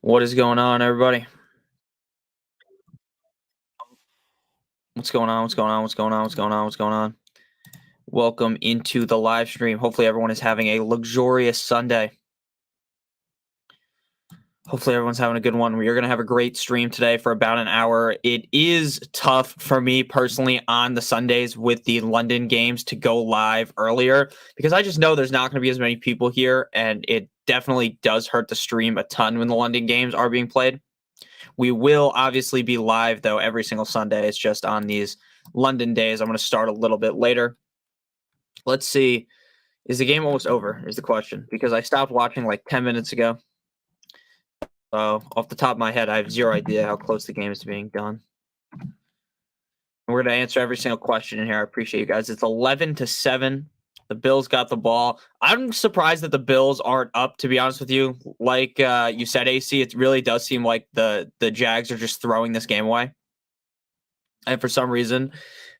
What is going on, everybody? What's going on? Welcome into the live stream. Hopefully everyone is having a luxurious Sunday. Hopefully everyone's having a good one. We are going to have a great stream today for about an hour. It is tough for me personally on the Sundays with the London games to go live earlier because I just know there's not going to be as many people here, and it definitely does hurt the stream a ton when the London games are being played. We will obviously be live, though, every single Sunday. It's just on these London days. I'm going to start a little bit later. Let's see. Is the game almost over is the question, because I stopped watching like 10 minutes ago. So off the top of my head, I have zero idea how close the game is to being done. And we're going to answer every single question in here. I appreciate you guys. It's 11-7. The Bills got the ball. I'm surprised that the Bills aren't up, to be honest with you. Like you said, AC, it really does seem like the Jags are just throwing this game away. And for some reason,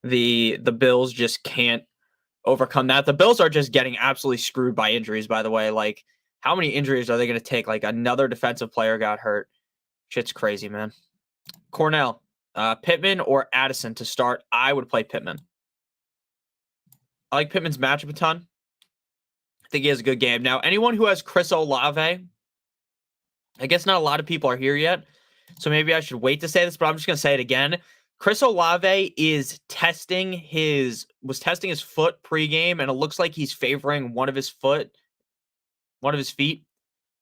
the Bills just can't overcome that. The Bills are just getting absolutely screwed by injuries, by the way. Like, how many injuries are they going to take? Like, another defensive player got hurt. Shit's crazy, man. Cornell, Pittman or Addison to start? I would play Pittman. I like Pittman's matchup a ton. I think he has a good game. Now, anyone who has Chris Olave, I guess not a lot of people are here yet, so maybe I should wait to say this, but I'm just going to say it again. Chris Olave was testing his foot pregame, and it looks like he's favoring one of his feet.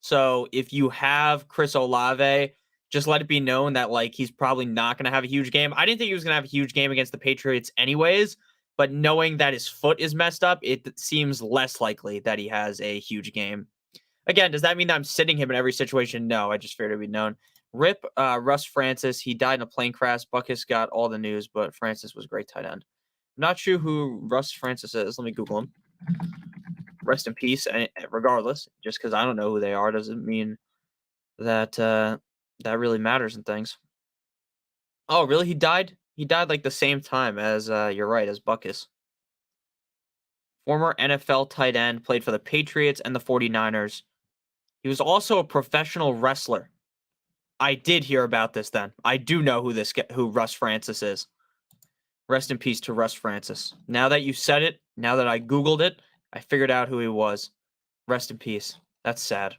So if you have Chris Olave, just let it be known that like he's probably not going to have a huge game. I didn't think he was going to have a huge game against the Patriots anyways, but knowing that his foot is messed up, it seems less likely that he has a huge game. Again, does that mean that I'm sitting him in every situation? No, I just figured it would be known. Rip Russ Francis. He died in a plane crash. Buckus got all the news, but Francis was a great tight end. I'm not sure who Russ Francis is. Let me Google him. Rest in peace. And regardless, just because I don't know who they are doesn't mean that that really matters in things. Oh, really? He died? He died like the same time as, you're right, as Buckus. Former NFL tight end, played for the Patriots and the 49ers. He was also a professional wrestler. I did hear about this then. I do know who Russ Francis is. Rest in peace to Russ Francis. Now that you said it, now that I Googled it, I figured out who he was. Rest in peace. That's sad.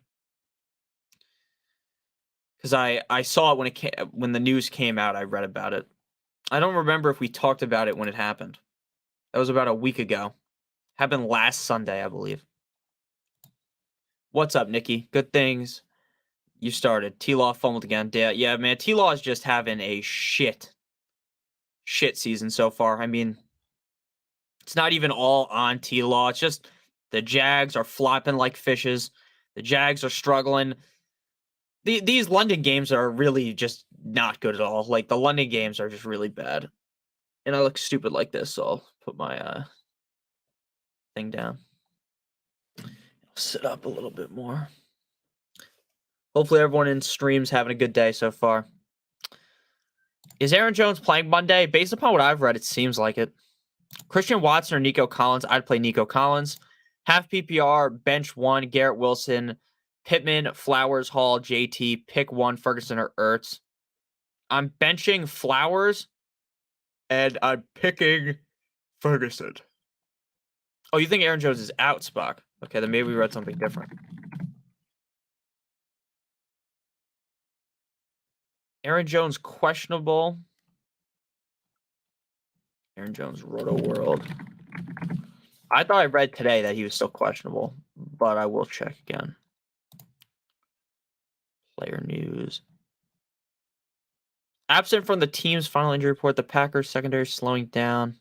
Because I saw it when the news came out, I read about it. I don't remember if we talked about it when it happened. That was about a week ago. Happened last Sunday, I believe. What's up, Nikki? Good things. You started. T-Law fumbled again. Yeah, man. T-Law is just having a shit season so far. I mean, it's not even all on T-Law. It's just the Jags are flopping like fishes. The Jags are struggling. These London games are really just not good at all. Like, the London games are just really bad. And I look stupid like this, so I'll put my thing down. I'll sit up a little bit more. Hopefully everyone in stream's having a good day so far. Is Aaron Jones playing Monday? Based upon what I've read, it seems like it. Christian Watson or Nico Collins? I'd play Nico Collins. Half PPR, bench one, Garrett Wilson, Pittman, Flowers, Hall, JT, pick one, Ferguson or Ertz. I'm benching Flowers, and I'm picking Ferguson. Oh, you think Aaron Jones is out, Spock? Okay, then maybe we read something different. Aaron Jones questionable. Aaron Jones Roto World. I thought I read today that he was still questionable, but I will check again. Player news. Absent from the team's final injury report, the Packers secondary slowing down.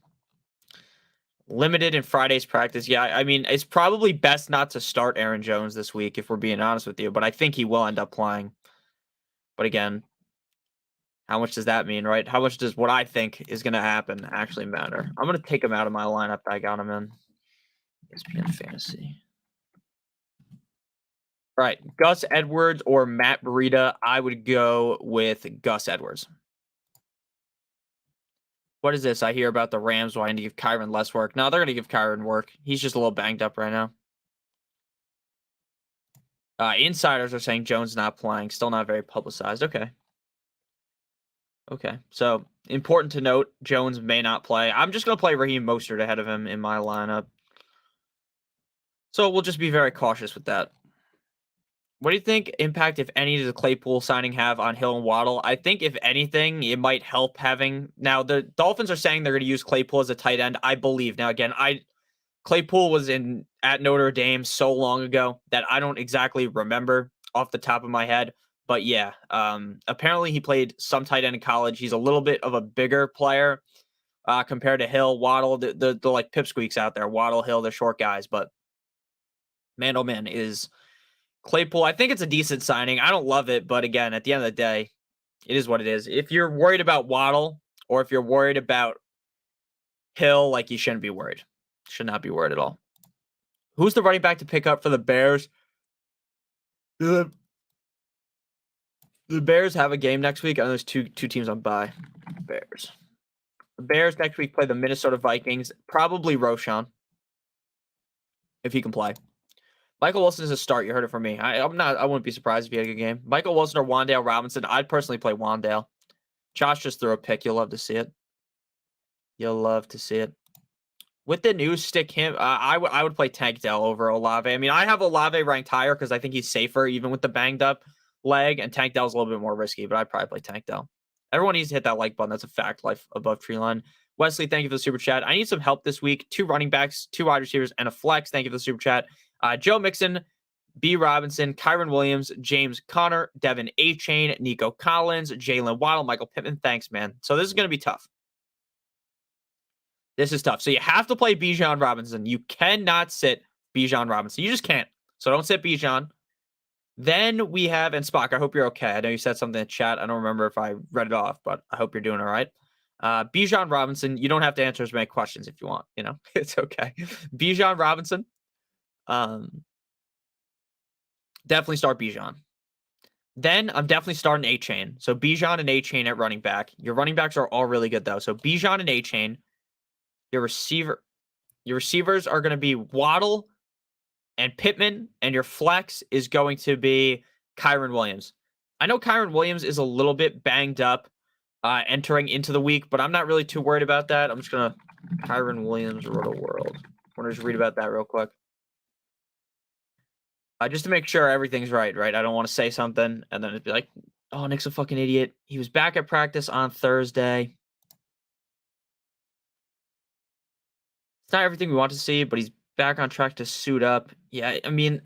Limited in Friday's practice. Yeah, I mean, it's probably best not to start Aaron Jones this week, if we're being honest with you, but I think he will end up playing. But again, how much does that mean, right? How much does what I think is going to happen actually matter? I'm going to take him out of my lineup that I got him in. ESPN Fantasy. All right, Gus Edwards or Matt Breida. I would go with Gus Edwards. What is this? I hear about the Rams wanting to give Kyron less work. No, they're going to give Kyron work. He's just a little banged up right now. Insiders are saying Jones not playing. Still not very publicized. Okay. Okay. So important to note, Jones may not play. I'm just going to play Raheem Mostert ahead of him in my lineup. So we'll just be very cautious with that. What do you think impact, if any, does the Claypool signing have on Hill and Waddle? I think, if anything, it might help having... Now, the Dolphins are saying they're going to use Claypool as a tight end. I believe. Now, again, Claypool was at Notre Dame so long ago that I don't exactly remember off the top of my head. But yeah, apparently he played some tight end in college. He's a little bit of a bigger player compared to Hill, Waddle, the like pipsqueaks out there. Waddle, Hill, they're short guys. But man, oh man, is Claypool. I think it's a decent signing. I don't love it, but again, at the end of the day, it is what it is. If you're worried about Waddle or if you're worried about Hill, like, you shouldn't be worried. Should not be worried at all. Who's the running back to pick up for the Bears? The Bears have a game next week. I know there's two teams on bye. Bears. The Bears next week play the Minnesota Vikings. Probably Roshan, if he can play. Michael Wilson is a start. You heard it from me. I wouldn't be surprised if he had a good game. Michael Wilson or Wan'Dale Robinson. I'd personally play Wan'Dale. Josh just threw a pick. You'll love to see it. You'll love to see it. With the news, stick him. I would play Tank Dell over Olave. I mean, I have Olave ranked higher because I think he's safer even with the banged up leg, and Tank Dell's a little bit more risky, but I'd probably play Tank Dell. Everyone needs to hit that like button. That's a fact. Life above tree line. Wesley, thank you for the super chat. I need some help this week. 2 running backs, 2 wide receivers, and a flex. Thank you for the super chat. Joe Mixon, B. Robinson, Kyron Williams, James Conner, Devin A-Chain, Nico Collins, Jalen Waddle, Michael Pittman. Thanks, man. So this is going to be tough. This is tough. So you have to play Bijan Robinson. You cannot sit Bijan Robinson. You just can't. So don't sit Bijan. Then we have, and Spock, I hope you're okay. I know you said something in chat. I don't remember if I read it off, but I hope you're doing all right. Bijan Robinson, you don't have to answer as many questions if you want. You know, it's okay. Bijan Robinson. Definitely start Bijan. Then I'm definitely starting A-Chain. So Bijan and A-Chain at running back. Your running backs are all really good, though. So Bijan and A-Chain. Your receivers are going to be Waddle and Pittman, and your flex is going to be Kyron Williams. I know Kyron Williams is a little bit banged up entering into the week, but I'm not really too worried about that. I'm just going to Kyron Williams, Roto World. I want to just read about that real quick. Just to make sure everything's right? I don't want to say something and then it'd be like, oh, Nick's a fucking idiot. He was back at practice on Thursday. It's not everything we want to see, but he's back on track to suit up. Yeah, I mean,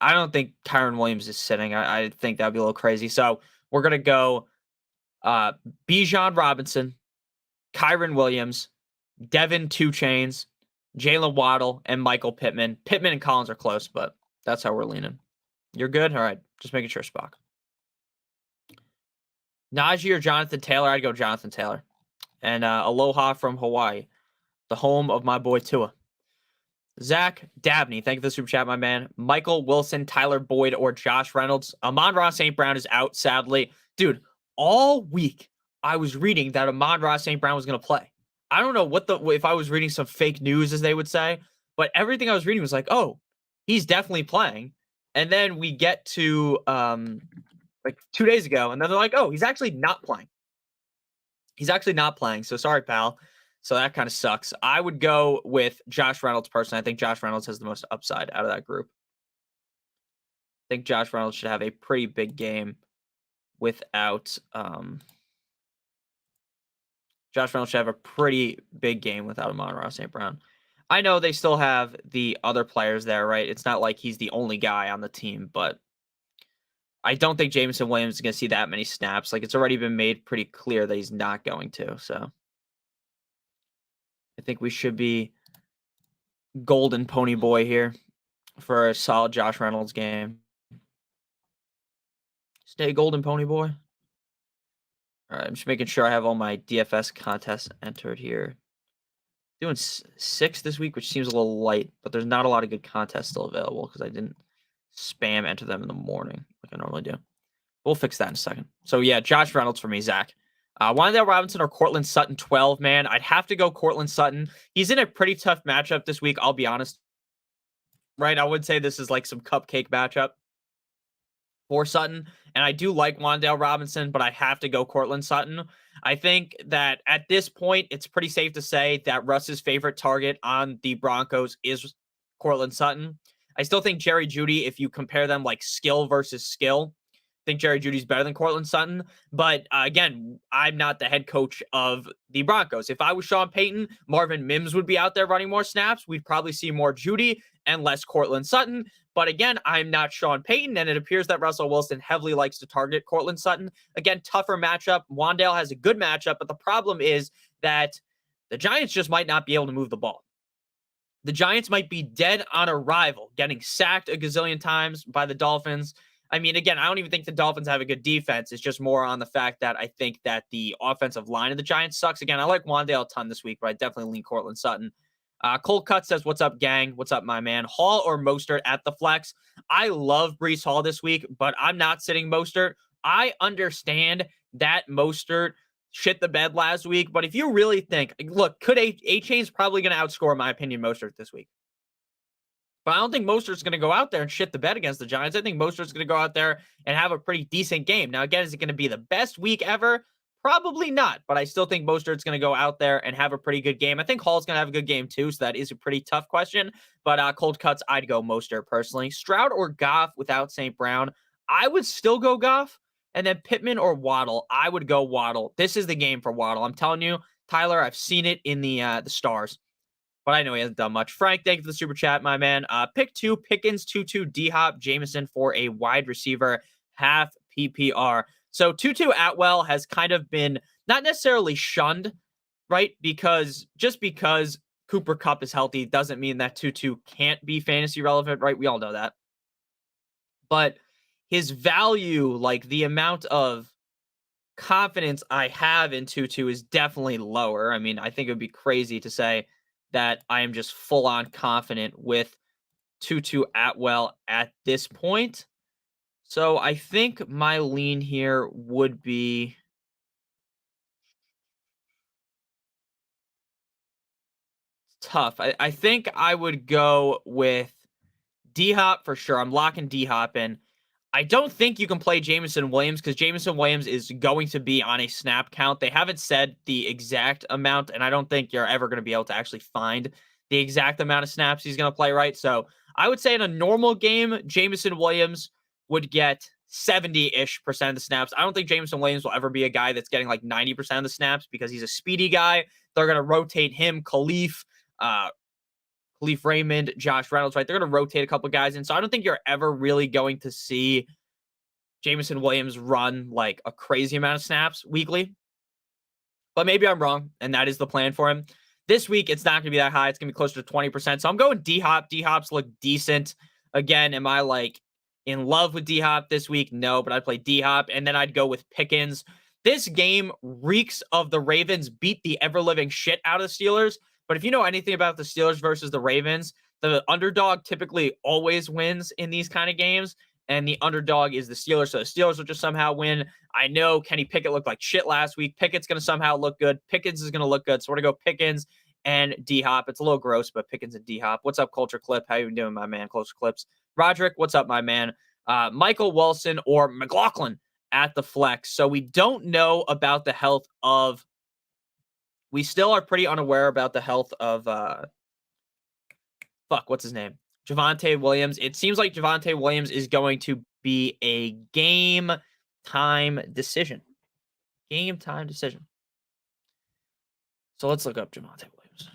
I don't think Kyron Williams is sitting. I think that'd be a little crazy. So we're going to go Bijan Robinson, Kyron Williams, Devin 2 Chains, Jalen Waddle, and Michael Pittman. Pittman and Collins are close, but that's how we're leaning. You're good? All right. Just making sure, Spock. Najee or Jonathan Taylor? I'd go Jonathan Taylor. And aloha from Hawaii, the home of my boy Tua. Zach Dabney, thank you for the super chat, my man. Michael Wilson, Tyler Boyd, or Josh Reynolds. Amon-Ra St. Brown is out, sadly. Dude, all week I was reading that Amon-Ra St. Brown was going to play. I don't know if I was reading some fake news, as they would say, but everything I was reading was like, oh, he's definitely playing. And then we get to like 2 days ago, and then they're like, oh, he's actually not playing. He's actually not playing. So sorry, pal. So that kind of sucks. I would go with Josh Reynolds personally. I think Josh Reynolds has the most upside out of that group. I think Josh Reynolds should have a pretty big game without Josh Reynolds should have a pretty big game without Amon-Ra St. Brown. I know they still have the other players there, right? It's not like he's the only guy on the team, but I don't think Jameson Williams is going to see that many snaps. Like, it's already been made pretty clear that he's not going to, so I think we should be golden pony boy here for a solid Josh Reynolds game. Stay golden pony boy. All right, I'm just making sure I have all my DFS contests entered here. Doing 6 this week, which seems a little light, but there's not a lot of good contests still available because I didn't spam enter them in the morning like I normally do. We'll fix that in a second. So yeah, Josh Reynolds for me, Zach. Wan'Dale Robinson or Cortland Sutton 12, man. I'd have to go Cortland Sutton. He's in a pretty tough matchup this week, I'll be honest. Right? I would say this is like some cupcake matchup. for Sutton. And I do like Wan'Dale Robinson, but I have to go Cortland Sutton. I think that at this point, it's pretty safe to say that Russ's favorite target on the Broncos is Cortland Sutton. I still think Jerry Jeudy, if you compare them like skill versus skill, I think Jerry Jeudy's better than Cortland Sutton. But again, I'm not the head coach of the Broncos. If I was Sean Payton, Marvin Mims would be out there running more snaps. We'd probably see more Jeudy and less Cortland Sutton. But again, I'm not Sean Payton, and it appears that Russell Wilson heavily likes to target Cortland Sutton. Again, tougher matchup. Wan'Dale has a good matchup, but the problem is that the Giants just might not be able to move the ball. The Giants might be dead on arrival, getting sacked a gazillion times by the Dolphins. I mean, again, I don't even think the Dolphins have a good defense. It's just more on the fact that I think that the offensive line of the Giants sucks. Again, I like Wan'Dale a ton this week, but I definitely lean Cortland Sutton. Cole Cut says, "What's up, gang? What's up, my man? Hall or Mostert at the flex?" I love Breece Hall this week, but I'm not sitting Mostert. I understand that Mostert shit the bed last week, but if you really think, look, could A-Chain's probably going to outscore, in my opinion, Mostert this week. But I don't think Mostert's going to go out there and shit the bed against the Giants. I think Mostert's going to go out there and have a pretty decent game. Now, again, is it going to be the best week ever? Probably not, but I still think Mostert's going to go out there and have a pretty good game. I think Hall's going to have a good game too, so that is a pretty tough question. But cold cuts, I'd go Mostert personally. Stroud or Goff without St. Brown? I would still go Goff. And then Pittman or Waddle? I would go Waddle. This is the game for Waddle. I'm telling you, Tyler, I've seen it in the stars. But I know he hasn't done much. Frank, thank you for the super chat, my man. Pick 2, Pickens, 2-2, D-Hop, Jameson for a wide receiver, half PPR. So Tutu Atwell has kind of been not necessarily shunned, right? Because just because Cooper Kupp is healthy doesn't mean that Tutu can't be fantasy relevant, right? We all know that. But his value, like the amount of confidence I have in Tutu is definitely lower. I mean, I think it would be crazy to say that I am just full on confident with Tutu Atwell at this point. So I think my lean here would be tough. I think I would go with D-Hop for sure. I'm locking D-Hop in. I don't think you can play Jameson Williams because Jameson Williams is going to be on a snap count. They haven't said the exact amount, and I don't think you're ever going to be able to actually find the exact amount of snaps he's going to play, right? So I would say in a normal game, Jameson Williams would get 70-ish% of the snaps. I don't think Jameson Williams will ever be a guy that's getting like 90% of the snaps because he's a speedy guy. They're going to rotate him, Khalif Raymond, Josh Reynolds, right? They're going to rotate a couple guys in. So I don't think you're ever really going to see Jameson Williams run like a crazy amount of snaps weekly. But maybe I'm wrong, and that is the plan for him. This week, it's not going to be that high. It's going to be closer to 20%. So I'm going D-Hop. D-Hop's look decent. Again, am I like in love with D-Hop this week? No, but I'd play D-Hop, and then I'd go with Pickens. This game reeks of the Ravens beat the ever-living shit out of the Steelers. But if you know anything about the Steelers versus the Ravens, the underdog typically always wins in these kind of games, and the underdog is the Steelers. So the Steelers will just somehow win. I know Kenny Pickett looked like shit last week. Pickett's going to somehow look good. Pickens is going to look good. So we're going to go Pickens and D-Hop. It's a little gross, but Pickens and D-Hop. What's up, Culture Clip? How you doing, my man? Culture Clips. Roderick, what's up, my man? Michael Wilson or McLaughlin at the flex. So we don't know about the health of we still are pretty unaware about the health of what's his name? Javonte Williams. It seems like Javonte Williams is going to be a game time decision. Game time decision. So let's look up Javonte Williams.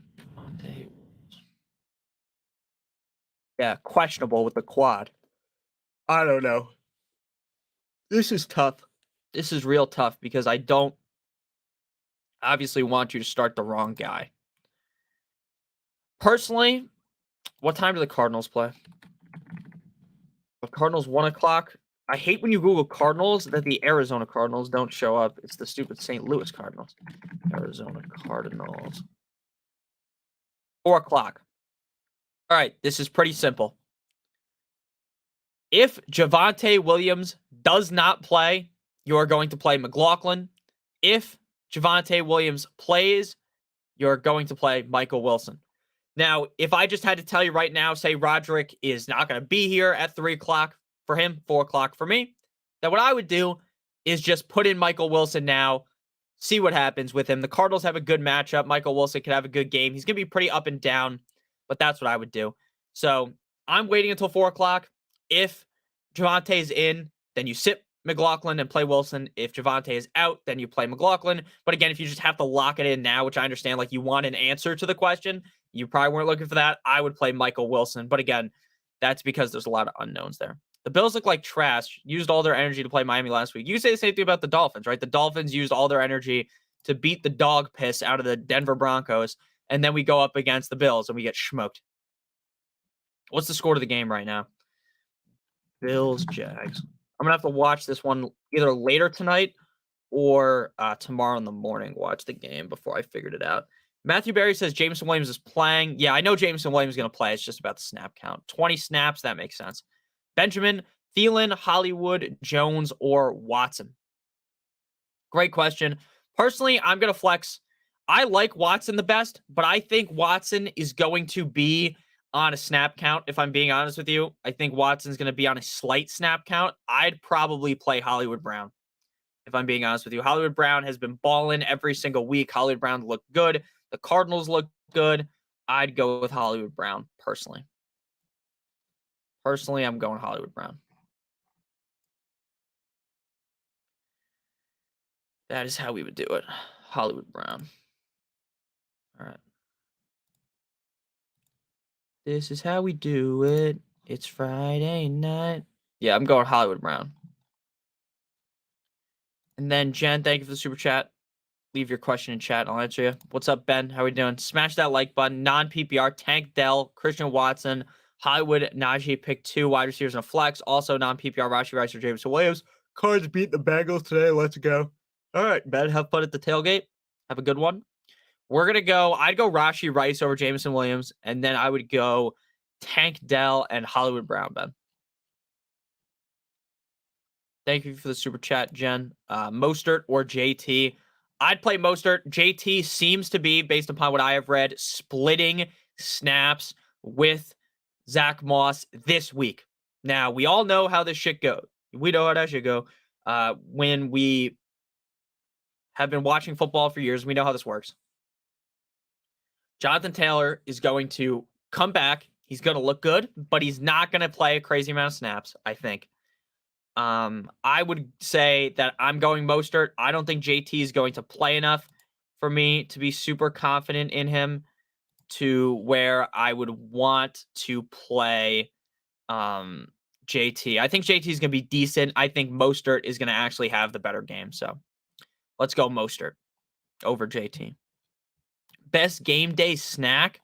Yeah, questionable with the quad. I don't know. This is tough. This is real tough because I don't obviously want you to start the wrong guy. Personally, what time do the Cardinals play? The Cardinals 1 o'clock. I hate when you Google Cardinals that the Arizona Cardinals don't show up. It's the stupid St. Louis Cardinals. Arizona Cardinals. 4 o'clock. All right, this is pretty simple. If Javonte Williams does not play, you are going to play McLaughlin. If Javonte Williams plays, you're going to play Michael Wilson. Now, if I just had to tell you right now, say Roderick is not going to be here at 3 o'clock for him, 4 o'clock for me, that what I would do is just put in Michael Wilson now, see what happens with him. The Cardinals have a good matchup. Michael Wilson could have a good game. He's going to be pretty up and down, but that's what I would do. So I'm waiting until 4 o'clock. If Javante's in, then you sit McLaughlin and play Wilson. If Javante is out, then you play McLaughlin. But again, if you just have to lock it in now, which I understand, like you want an answer to the question, you probably weren't looking for that. I would play Michael Wilson. But again, that's because there's a lot of unknowns there. The Bills look like trash, used all their energy to play Miami last week. You say the same thing about the Dolphins, right? The Dolphins used all their energy to beat the dog piss out of the Denver Broncos, and then we go up against the Bills and we get smoked. What's the score to the game right now? Bills, Jags. I'm going to have to watch this one either later tonight or tomorrow in the morning. Watch the game before I figured it out. Matthew Berry says Jameson Williams is playing. Yeah, I know Jameson Williams is going to play. It's just about the snap count. 20 snaps, that makes sense. Benjamin, Thielen, Hollywood, Jones, or Watson? Great question. Personally, I'm going to flex. I like Watson the best, but I think Watson is going to be on a snap count, if I'm being honest with you. I think Watson's going to be on a slight snap count. I'd probably play Hollywood Brown, if I'm being honest with you. Hollywood Brown has been balling every single week. Hollywood Brown looked good. The Cardinals look good. I'd go with Hollywood Brown, personally. Personally, I'm going Hollywood Brown. That is how we would do it. Hollywood Brown. All right. This is how we do it. It's Friday night. Yeah, I'm going Hollywood Brown. And then Jen, thank you for the super chat. Leave your question in chat. I'll answer you. What's up, Ben? How we doing? Smash that like button. Non-PPR, Tank Dell, Christian Watson, Hollywood, Najee, pick 2 wide receivers and a flex. Also non-PPR, Rashi Rice or Jameson Williams. Cards beat the Bengals today. Let's go. All right, Ben, have fun at the tailgate. Have a good one. We're going to go, I'd go Rashi Rice over Jameson Williams, and then I would go Tank Dell and Hollywood Brown, Ben. Thank you for the super chat, Jen. Mostert or JT? I'd play Mostert. JT seems to be, based upon what I have read, splitting snaps with Zach Moss this week. Now, we all know how this shit goes. We know how that should go. When we have been watching football for years, we know how this works. Jonathan Taylor is going to come back. He's going to look good, but he's not going to play a crazy amount of snaps, I think. I would say that I'm going Mostert. I don't think JT is going to play enough for me to be super confident in him to where I would want to play JT. I think JT is going to be decent. I think Mostert is going to actually have the better game. So let's go Mostert over JT. Best game day snack.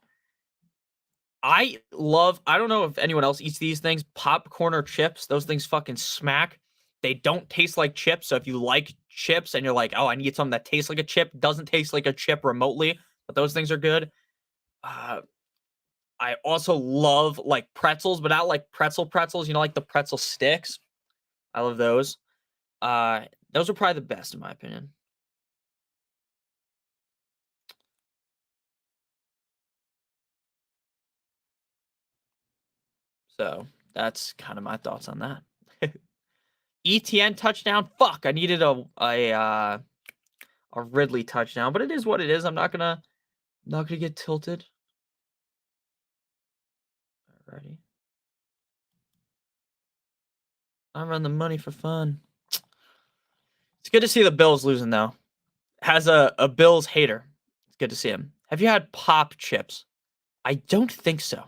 I don't know if anyone else eats these things, popcorn or chips. Those things fucking smack. They don't taste like chips. So if you like chips and you're like, oh, I need something that tastes like a chip, doesn't taste like a chip remotely, but those things are good. I also love like pretzels, but not like pretzels, like the pretzel sticks. I love those. Those are probably the best in my opinion. So that's kind of my thoughts on that. ETN touchdown. Fuck, I needed a Ridley touchdown, but it is what it is. I'm not gonna get tilted. Alrighty. I run the money for fun. It's good to see the Bills losing though. Has a Bills hater. It's good to see him. Have you had pop chips? I don't think so.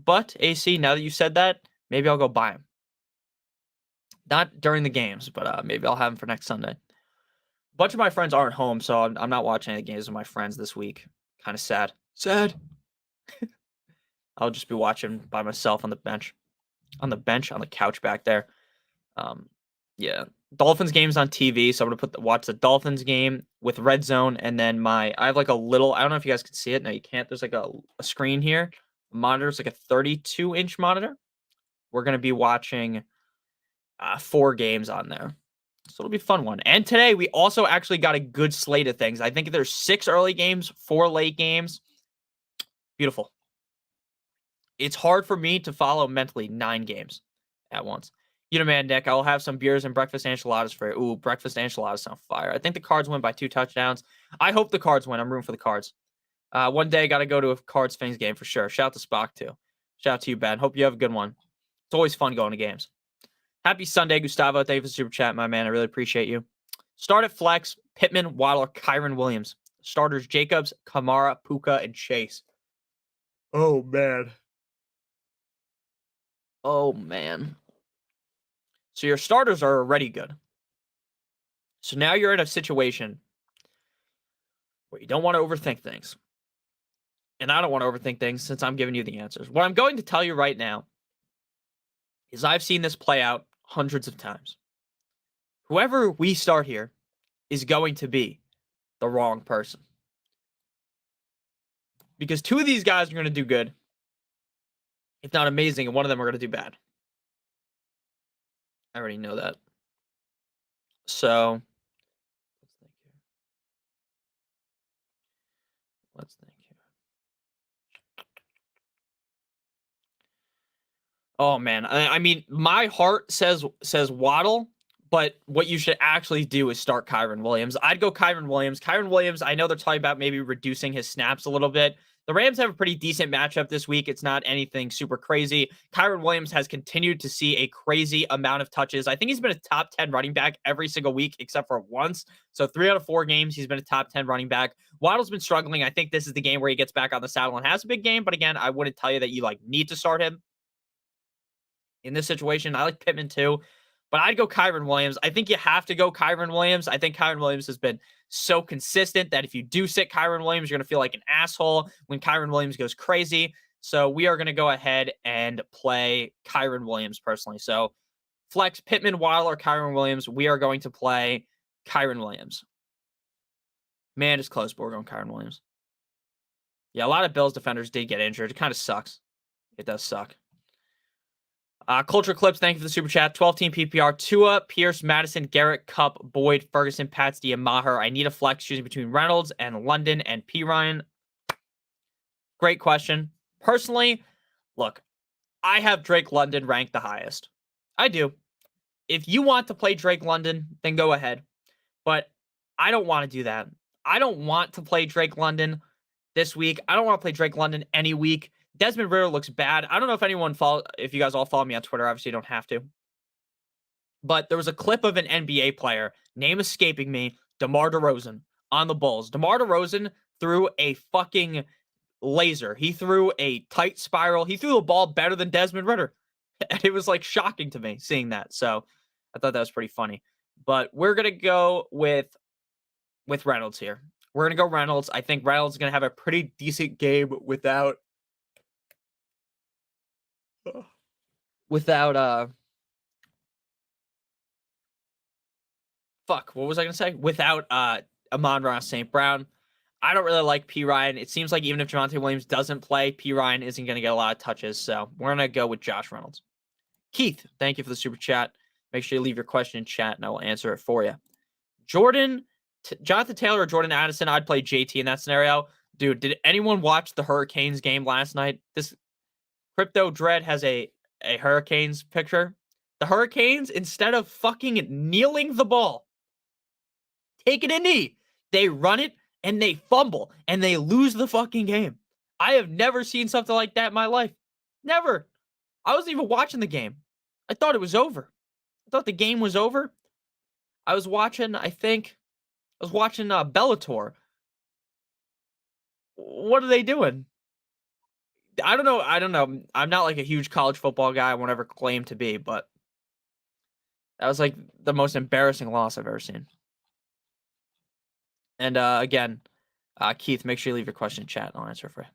But AC, now that you said that, maybe I'll go buy them. Not during the games, but maybe I'll have them for next Sunday. A bunch of my friends aren't home, so I'm not watching any games with my friends this week. Kind of sad. I'll just be watching by myself on the bench. On the couch back there. Yeah. Dolphins game's on TV, so I'm gonna watch the Dolphins game with Red Zone, and then I have like a little, I don't know if you guys can see it. No, you can't. There's like a screen here. A monitor. It's like a 32-inch monitor. We're gonna be watching 4 games on there. So it'll be a fun one. And today we also actually got a good slate of things. I think there's 6 early games, 4 late games. Beautiful. It's hard for me to follow mentally 9 games at once. You know, man, Nick, I'll have some beers and breakfast enchiladas for you. Ooh, breakfast enchiladas sound fire. I think the Cards win by 2 touchdowns. I hope the Cards win. I'm rooting for the Cards. One day, got to go to a Cards Fins game for sure. Shout out to Spock, too. Shout out to you, Ben. Hope you have a good one. It's always fun going to games. Happy Sunday, Gustavo. Thank you for the super chat, my man. I really appreciate you. Start at flex, Pittman, Waddle, Kyron Williams. Starters, Jacobs, Kamara, Puka, and Chase. Oh, man. Oh, man. So your starters are already good. So now you're in a situation where you don't want to overthink things. And I don't want to overthink things since I'm giving you the answers. What I'm going to tell you right now is I've seen this play out hundreds of times. Whoever we start here is going to be the wrong person. Because 2 of these guys are going to do good, if not amazing, and 1 of them are going to do bad. I already know that. So, let's think here. Oh man, I mean, my heart says Waddle, but what you should actually do is start Kyron Williams. I'd go Kyron Williams. Kyron Williams, I know they're talking about maybe reducing his snaps a little bit. The Rams have a pretty decent matchup this week. It's not anything super crazy. Kyron Williams has continued to see a crazy amount of touches. I think he's been a top 10 running back every single week except for once. So 3 out of 4 games, he's been a top 10 running back. Waddle's been struggling. I think this is the game where he gets back on the saddle and has a big game. But again, I wouldn't tell you that you need to start him in this situation. I like Pittman too, but I'd go Kyron Williams. I think you have to go Kyron Williams. I think Kyron Williams has been so consistent that if you do sit Kyron Williams, you're going to feel like an asshole when Kyron Williams goes crazy. So we are going to go ahead and play Kyron Williams personally. So flex Pittman, Waddle, or Kyron Williams. We are going to play Kyron Williams. Man, it's close, but we're going Kyron Williams. Yeah, a lot of Bills defenders did get injured. It kind of sucks. It does suck. Culture Clips, thank you for the super chat. 12-team PPR. Tua, Pierce, Madison, Garrett, Cup, Boyd, Ferguson, Pats, Maher. I need a flex choosing between Reynolds and London and P. Ryan. Great question. Personally, look, I have Drake London ranked the highest. I do. If you want to play Drake London, then go ahead. But I don't want to do that. I don't want to play Drake London this week. I don't want to play Drake London any week. Desmond Ridder looks bad. I don't know if you guys all follow me on Twitter. Obviously, you don't have to. But there was a clip of an NBA player, name escaping me, DeMar DeRozan, on the Bulls. DeMar DeRozan threw a fucking laser. He threw a tight spiral. He threw the ball better than Desmond Ridder. And it was shocking to me seeing that. So I thought that was pretty funny. But we're going to go with Reynolds here. We're going to go Reynolds. I think Reynolds is going to have a pretty decent game without what was I gonna say? Without Amon-Ra St. Brown. I don't really like P. Ryan. It seems like even if Javonte Williams doesn't play, P. Ryan isn't gonna get a lot of touches. So we're gonna go with Josh Reynolds. Keith, thank you for the super chat. Make sure you leave your question in chat and I will answer it for you. Jonathan Taylor or Jordan Addison, I'd play JT in that scenario. Dude, did anyone watch the Hurricanes game last night? This Crypto Dread has a Hurricanes picture. The Hurricanes, instead of fucking kneeling the ball, taking a knee, they run it and they fumble and they lose the fucking game. I have never seen something like that in my life. Never. I wasn't even watching the game. I thought it was over. I thought the game was over. I was watching Bellator. What are they doing? I don't know. I'm not a huge college football guy. I won't ever claim to be, but that was the most embarrassing loss I've ever seen. And again, Keith, make sure you leave your question in chat and I'll answer for you.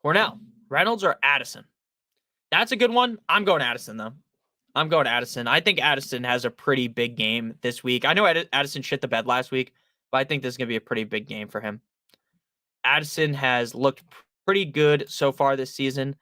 Cornell, Reynolds or Addison? That's a good one. I'm going Addison, though. I'm going Addison. I think Addison has a pretty big game this week. I know Addison shit the bed last week, but I think this is going to be a pretty big game for him. Addison has looked pretty good so far this season.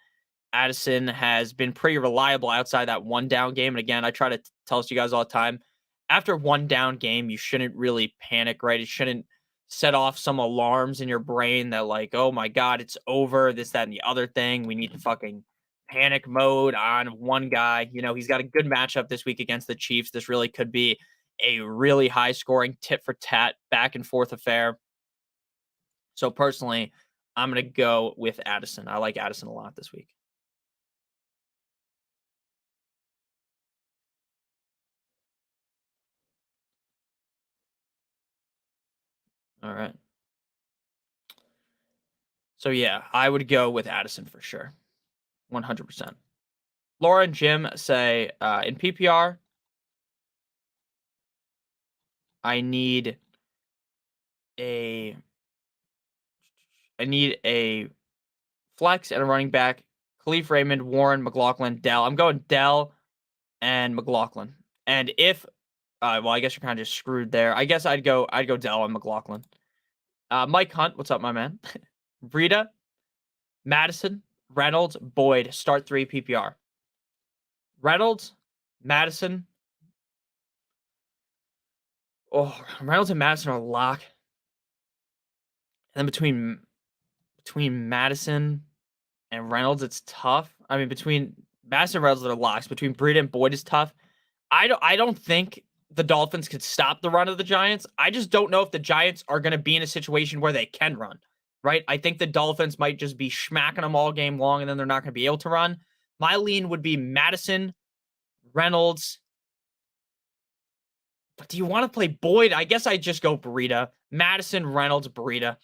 Addison has been pretty reliable outside that one down game. And again, I try to tell you guys all the time, after one down game, you shouldn't really panic, right? It shouldn't set off some alarms in your brain that oh my God, it's over, this, that, and the other thing. We need to fucking panic mode on one guy. He's got a good matchup this week against the Chiefs. This really could be a really high scoring tit for tat back and forth affair. So personally, I'm going to go with Addison. I like Addison a lot this week. All right. So yeah, I would go with Addison for sure. 100%. Laura and Jim say in PPR, I need a flex and a running back. Khalif Raymond, Warren, McLaughlin, Dell. I'm going Dell and McLaughlin. And if well, I guess you're kind of just screwed there. I guess I'd go Dell and McLaughlin. Mike Hunt, what's up, my man? Breida, Madison, Reynolds, Boyd, start 3 PPR. Reynolds, Madison. Oh, Reynolds and Madison are a lock. And then between Madison and Reynolds, it's tough. I mean, between Madison and Reynolds are locks. Between Breida and Boyd is tough. I don't think the Dolphins could stop the run of the Giants. I just don't know if the Giants are going to be in a situation where they can run, right? I think the Dolphins might just be smacking them all game long, and then they're not going to be able to run. My lean would be Madison, Reynolds. But do you want to play Boyd? I guess I'd just go Breida. Madison, Reynolds, Breida.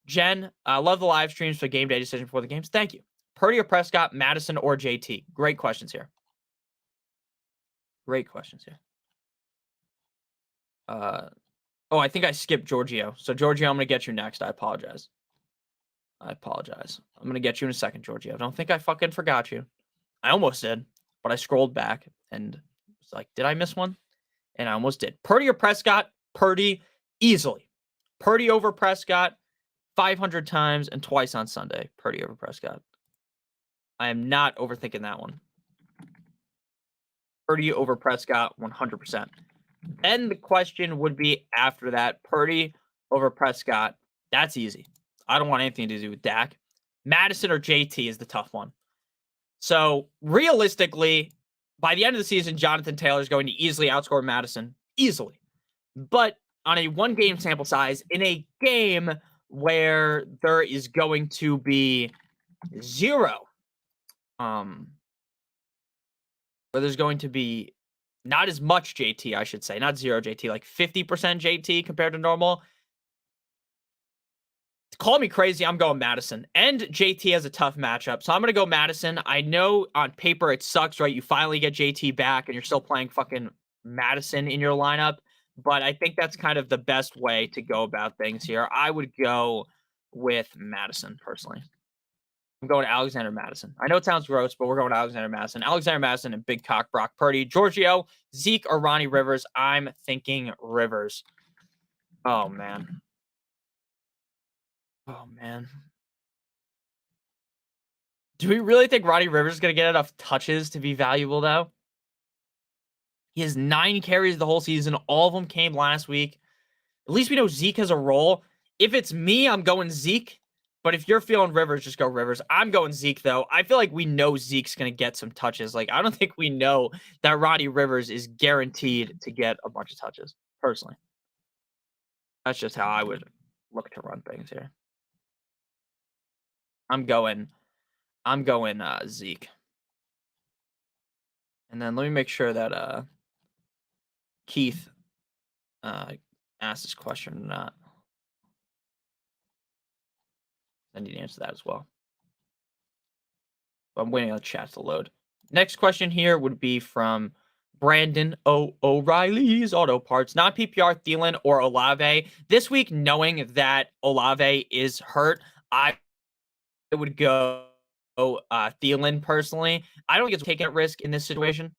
Jen, I love the live streams for game day decision before the games. Thank you. Purdy or Prescott, Madison or JT? Great questions here. Great questions here. Oh, I think I skipped Giorgio. So, Giorgio, I'm going to get you next. I apologize. I'm going to get you in a second, Giorgio. Don't think I fucking forgot you. I almost did, but I scrolled back and was like, did I miss one? And I almost did. Purdy or Prescott? Purdy, easily. Purdy over Prescott 500 times and twice on Sunday. Purdy over Prescott. I am not overthinking that one. Purdy over Prescott 100%. Then the question would be after that, Purdy over Prescott. That's easy. I don't want anything to do with Dak. Madison or JT is the tough one. So realistically, by the end of the season, Jonathan Taylor is going to easily outscore Madison. Easily. But on a one-game sample size, in a game where there is going to be zero, where there's going to be not as much JT, I should say, not zero JT, like 50% JT compared to normal. Call me crazy, I'm going Madison. And JT has a tough matchup, so I'm going to go Madison. I know on paper it sucks, right? You finally get JT back, and you're still playing fucking Madison in your lineup. But I think that's kind of the best way to go about things here. I would go with Madison, personally. I'm going to Alexander Madison. I know it sounds gross, but we're going to Alexander Madison. Alexander Madison and Big Cock Brock Purdy. Giorgio, Zeke, or Ronnie Rivers? I'm thinking Rivers. Oh, man. Oh, man. Do we really think Ronnie Rivers is going to get enough touches to be valuable, though? He has 9 carries the whole season. All of them came last week. At least we know Zeke has a role. If it's me, I'm going Zeke. But if you're feeling Rivers, just go Rivers. I'm going Zeke, though. I feel like we know Zeke's going to get some touches. Like, I don't think we know that Ronnie Rivers is guaranteed to get a bunch of touches, personally. That's just how I would look to run things here. I'm going Zeke. And then let me make sure that Keith asked this question or not. I need to answer that as well. But I'm waiting on the chat to load. Next question here would be from Brandon O'Reilly's Auto Parts. Not PPR, Thielen, or Olave. This week, knowing that Olave is hurt, I would go Thielen personally. I don't think it's taking a risk in this situation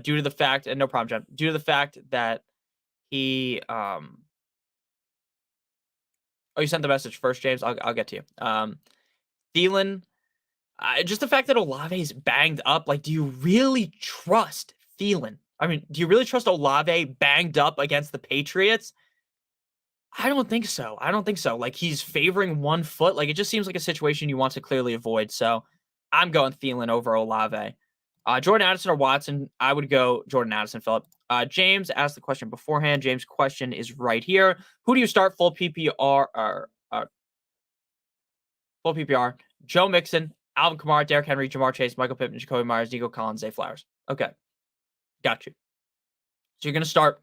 due to the fact, and no problem, John, due to the fact that he oh, you sent the message first, James. I'll get to you. Thielen, just the fact that Olave's banged up. Like, do you really trust Thielen? I mean, do you really trust Olave banged up against the Patriots? I don't think so. Like, he's favoring one foot. Like, it just seems like a situation you want to clearly avoid. So I'm going Thielen over Olave. Jordan Addison or Watson? I would go Jordan Addison, Philip. James asked the question beforehand. James' question is right here. Who do you start full PPR? Full PPR. Joe Mixon, Alvin Kamara, Derrick Henry, Jamar Chase, Michael Pittman, Jacoby Myers, Nico Collins, Zay Flowers. Okay. Got you. So you're going to start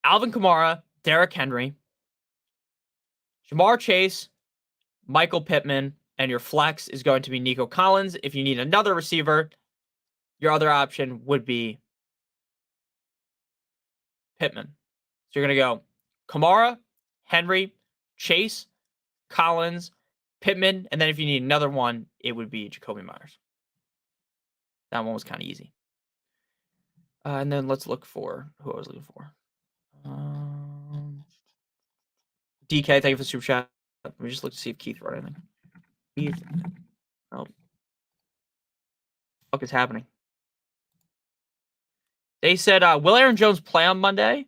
Alvin Kamara, Derrick Henry, Jamar Chase, Michael Pittman, and your flex is going to be Nico Collins. If you need another receiver, your other option would be Pittman. So you're going to go Kamara, Henry, Chase, Collins, Pittman, and then if you need another one, it would be Jacoby Myers. That one was kind of easy. And then let's look for who I was looking for. DK, thank you for the super chat. Let me just look to see if Keith wrote anything. Keith. Oh. What the fuck is happening? They said, will Aaron Jones play on Monday?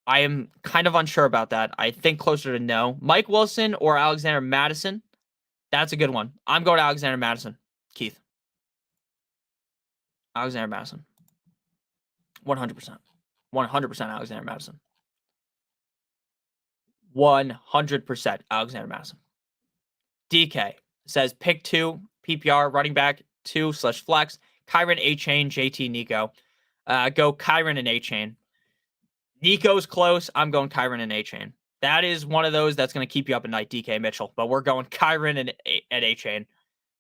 I am kind of unsure about that. I think closer to no. Mike Wilson or Alexander Madison? That's a good one. I'm going to Alexander Madison. Keith. Alexander Madison. 100%. 100% Alexander Madison. 100% Alexander Madison. DK says pick 2, PPR, running back 2/flex. Kyron, A-Chain, JT, Nico. Go Kyron and A-Chain. Nico's close. I'm going Kyron and A-Chain. That is one of those that's going to keep you up at night, DK Mitchell. But we're going Kyron and A-Chain.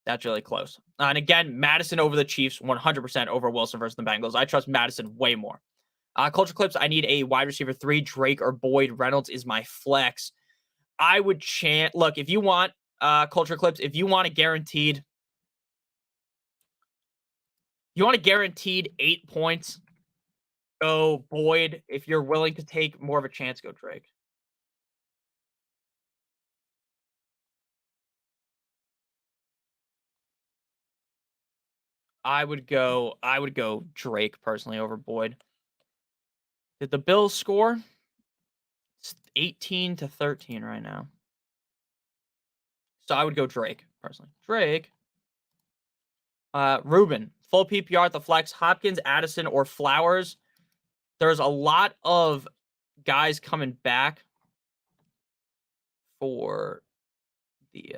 That's really close. And again, Madison over the Chiefs, 100% over Wilson versus the Bengals. I trust Madison way more. Culture Clips, I need a wide receiver 3. Drake or Boyd. Reynolds is my flex. I would chant. Look, if you want Culture Clips, if you want a guaranteed 8 points, go Boyd. If you're willing to take more of a chance, go Drake. I would go Drake personally over Boyd. Did the Bills score? It's 18-13 right now. So I would go Drake personally. Drake. Ruben, full PPR at the flex. Hopkins, Addison, or Flowers. There's a lot of guys coming back for the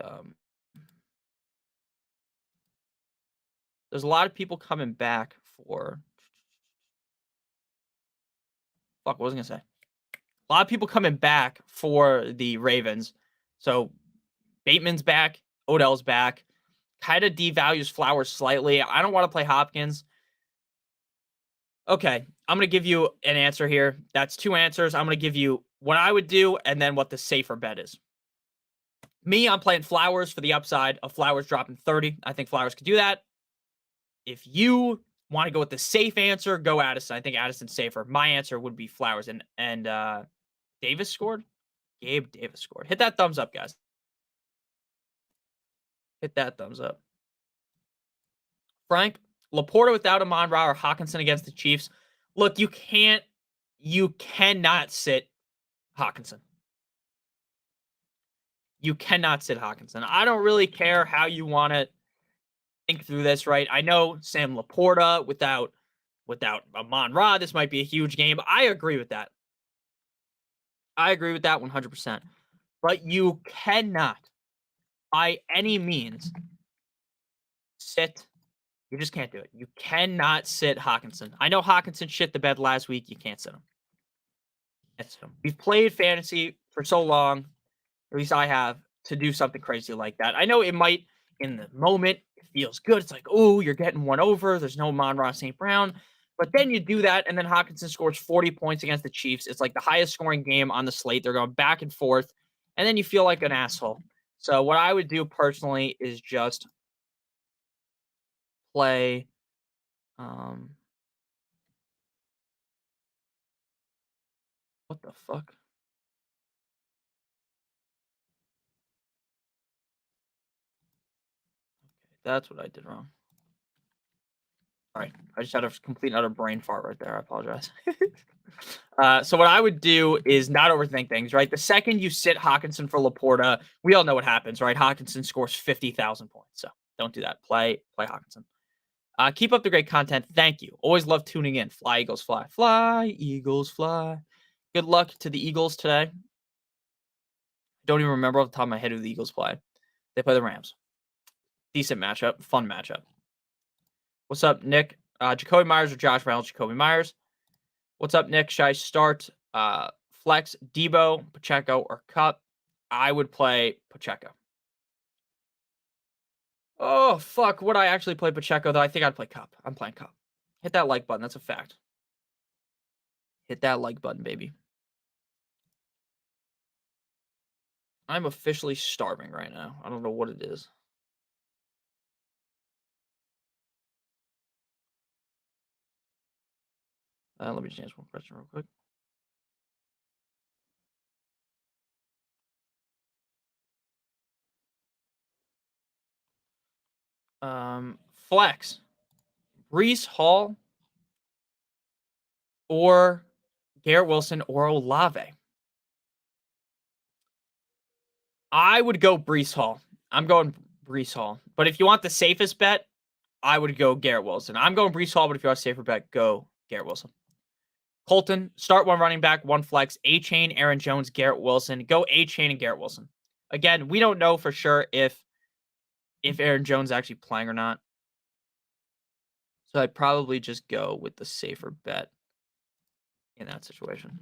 there's a lot of people coming back for what was I gonna say? A lot of people coming back for the Ravens. So Bateman's back, Odell's back. Kind of devalues Flowers slightly. I don't want to play Hopkins. Okay, I'm going to give you an answer here. That's 2 answers. I'm going to give you what I would do and then what the safer bet is. Me, I'm playing Flowers for the upside of Flowers dropping 30. I think Flowers could do that. If you want to go with the safe answer, go Addison. I think Addison's safer. My answer would be Flowers. And Davis scored? Gabe Davis scored. Hit that thumbs up, guys. Hit that thumbs up. Frank, Laporta without Amon-Ra or Hawkinson against the Chiefs. Look, you cannot sit Hawkinson. You cannot sit Hawkinson. I don't really care how you want to think through this, right? I know Sam Laporta without Amon-Ra, this might be a huge game. I agree with that. I agree with that 100%. But you cannot, by any means, sit. You just can't do it. You cannot sit Hawkinson. I know Hawkinson shit the bed last week. You can't sit him. We've played fantasy for so long, at least I have, to do something crazy like that. I know it might, in the moment, it feels good. It's like, oh, you're getting one over. There's no Amon-Ra St. Brown. But then you do that, and then Hawkinson scores 40 points against the Chiefs. It's like the highest scoring game on the slate. They're going back and forth, and then you feel like an asshole. So what I would do personally is just play what the fuck? Okay, that's what I did wrong. All right, I just had a complete and utter brain fart right there. I apologize. So what I would do is not overthink things, right? The second you sit Hawkinson for Laporta, we all know what happens, right? Hawkinson scores 50,000 points. So Don't do that. Play Hawkinson. Keep up the great content. Thank you. Always love tuning in. Fly, Eagles, fly. Fly, Eagles, fly. Good luck to the Eagles today. Don't even remember off the top of my head who the Eagles play. They play the Rams. Decent matchup. Fun matchup. What's up, Nick? Jacoby Myers or Josh Reynolds? Jacoby Myers. What's up, Nick? Should I start flex, Debo, Pacheco, or Cup? I would play Pacheco. Oh, fuck. Would I actually play Pacheco, though? I think I'd play Cup. I'm playing Cup. Hit that like button. That's a fact. Hit that like button, baby. I'm officially starving right now. I don't know what it is. Let me just answer one question real quick. Flex. Brees Hall or Garrett Wilson or Olave. I would go Brees Hall. I'm going Brees Hall. But if you want the safest bet, I would go Garrett Wilson. I'm going Brees Hall, but if you want a safer bet, go Garrett Wilson. Colton, start one running back, one flex. A-Chain, Aaron Jones, Garrett Wilson. Go A-Chain and Garrett Wilson. Again, we don't know for sure if Aaron Jones is actually playing or not. So I'd probably just go with the safer bet in that situation.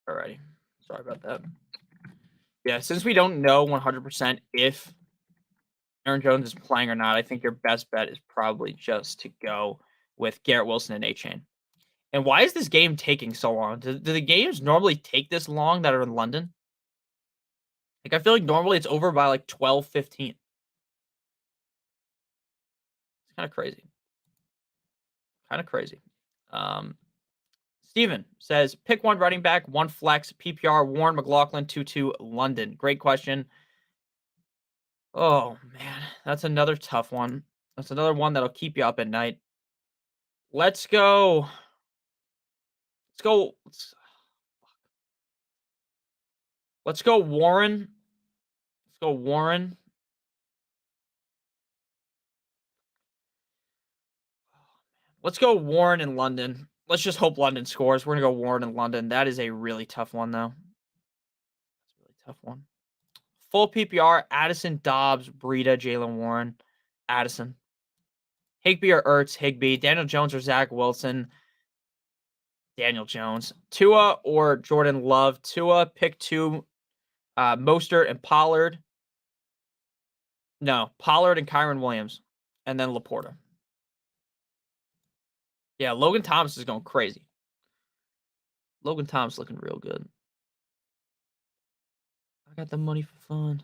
Alrighty. Sorry about that. Yeah, since we don't know 100% if Aaron Jones is playing or not, I think your best bet is probably just to go with Garrett Wilson and A-Chain. And why is this game taking so long? Do the games normally take this long that are in London? Like, I feel like normally it's over by like 12:15. It's kind of crazy. Steven says, pick one running back, one flex, PPR, Warren, McLaughlin, 2-2, London. Great question. Oh, man. That's another tough one. That's another one that'll keep you up at night. Let's go. Let's go Warren. Let's go Warren. Let's go Warren in London. Let's just hope London scores. We're going to go Warren in London. That is a really tough one, though. That's a really tough one. Full PPR, Addison, Dobbs, Breida, Jalen Warren, Addison. Higbee or Ertz, Higbee. Daniel Jones or Zach Wilson, Daniel Jones. Tua or Jordan Love. Tua, pick two. Mostert and Pollard. No, Pollard and Kyron Williams. And then Laporta. Yeah, Logan Thomas is going crazy. Logan Thomas looking real good. I got the money for fun.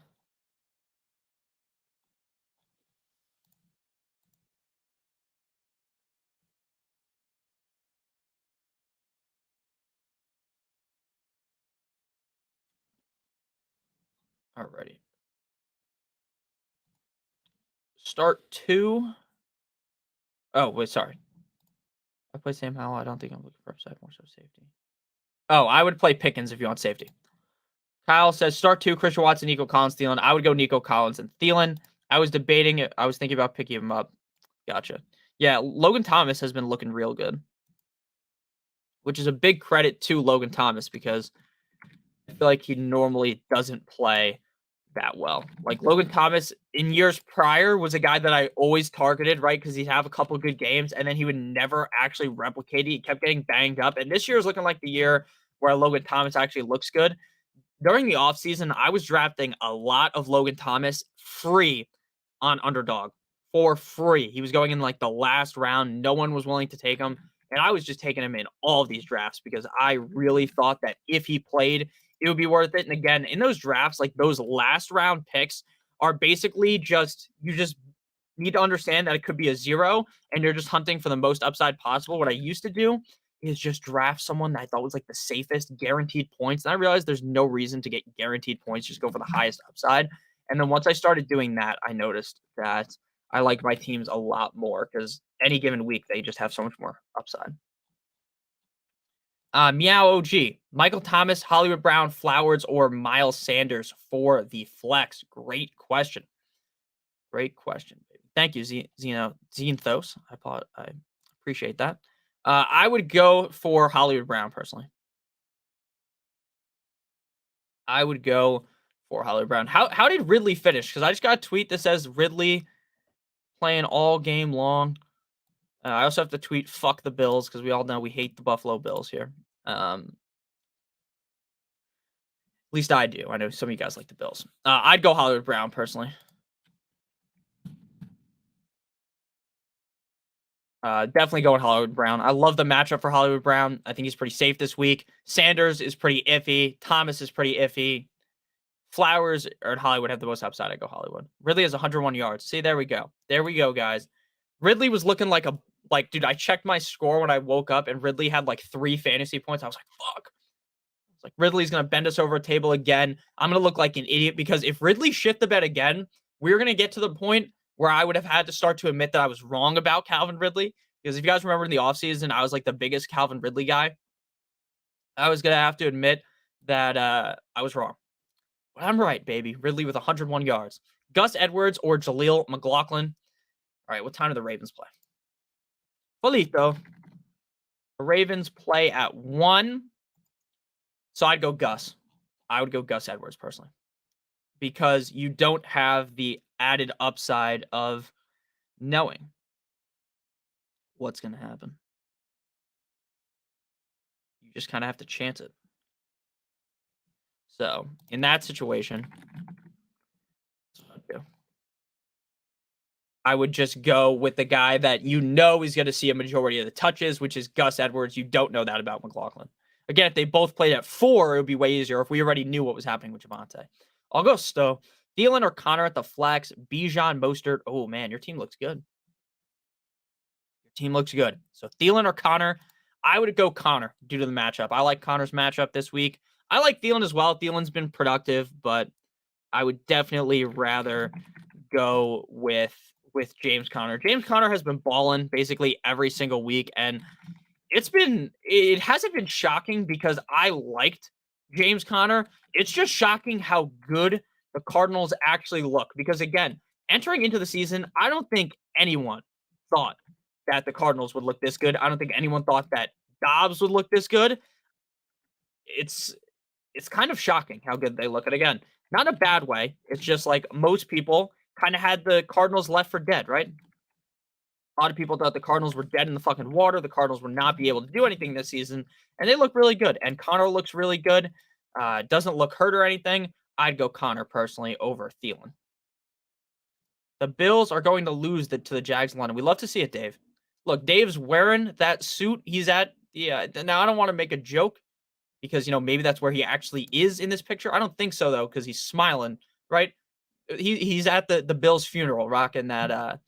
Alrighty. Start two. Oh, wait, sorry. I play Sam Howell. I don't think I'm looking for upside, more so safety. Oh, I would play Pickens if you want safety. Kyle says start two, Christian Watson, Nico Collins, Thielen. I would go Nico Collins and Thielen. I was debating it. I was thinking about picking him up. Gotcha. Yeah, Logan Thomas has been looking real good, which is a big credit to Logan Thomas because I feel like he normally doesn't play that well. Like Logan Thomas in years prior was a guy that I always targeted, right? Because he'd have a couple good games and then he would never actually replicate it. He kept getting banged up. And this year is looking like the year where Logan Thomas actually looks good. During the offseason, I was drafting a lot of Logan Thomas free on Underdog for free. He was going in like the last round. No one was willing to take him. And I was just taking him in all of these drafts because I really thought that if he played, it would be worth it. And again, in those drafts, like those last round picks are basically just, you just need to understand that it could be a zero and you're just hunting for the most upside possible. What I used to do is just draft someone that I thought was like the safest, guaranteed points. And I realized there's no reason to get guaranteed points, just go for the highest upside. And then once I started doing that, I noticed that I like my teams a lot more because any given week they just have so much more upside. Meow OG, Michael Thomas, Hollywood Brown, Flowers, or Miles Sanders for the flex. Great question. Great question, baby. Thank you, Xenthos. I appreciate that. I would go for Hollywood Brown personally. I would go for Hollywood Brown. How did Ridley finish? Because I just got a tweet that says Ridley playing all game long. I also have to tweet fuck the Bills because we all know we hate the Buffalo Bills here. At least I do. I know some of you guys like the Bills. I'd go Hollywood Brown personally. Definitely going Hollywood Brown. I love the matchup for Hollywood Brown. I think he's pretty safe this week. Sanders is pretty iffy. Thomas is pretty iffy. Flowers or Hollywood have the most upside. I go Hollywood. Ridley has 101 yards. See, there we go. There we go, guys. Ridley was looking like, dude, I checked my score when I woke up and Ridley had like 3 fantasy points. I was like, fuck. It's like Ridley's gonna bend us over a table again. I'm gonna look like an idiot because if Ridley shit the bed again, we're gonna get to the point where I would have had to start to admit that I was wrong about Calvin Ridley. Because if you guys remember in the offseason, I was like the biggest Calvin Ridley guy. I was gonna have to admit that I was wrong. But I'm right, baby. Ridley with 101 yards. Gus Edwards or Jaleel McLaughlin. All right, what time do the Ravens play? Polito. The Ravens play at 1. So I'd go Gus. I would go Gus Edwards personally. Because you don't have the added upside of knowing what's going to happen. You just kind of have to chance it. So, in that situation, I would just go with the guy that you know is going to see a majority of the touches, which is Gus Edwards. You don't know that about McLaughlin. Again, if they both played at 4, it would be way easier if we already knew what was happening with Javonte. I'll go Stowe. Thielen or Connor at the flex. Bijan, Mostert. Oh, man, your team looks good. Your team looks good. So Thielen or Connor. I would go Connor due to the matchup. I like Connor's matchup this week. I like Thielen as well. Thielen's been productive, but I would definitely rather go with James Conner. James Conner has been balling basically every single week, and it hasn't been shocking because I liked James Conner. It's just shocking how good the Cardinals actually look. Because again, entering into the season, I don't think anyone thought that the Cardinals would look this good. I don't think anyone thought that Dobbs would look this good. It's kind of shocking how good they look. And again, not in a bad way. It's just like most people kind of had the Cardinals left for dead, right? A lot of people thought the Cardinals were dead in the fucking water. The Cardinals would not be able to do anything this season, and they look really good. And Connor looks really good. Doesn't look hurt or anything. I'd go Connor personally over Thielen. The Bills are going to lose to the Jags in London. We love to see it, Dave. Look, Dave's wearing that suit. He's at now I don't want to make a joke because maybe that's where he actually is in this picture. I don't think so though because he's smiling, right? He's at the Bills funeral rocking that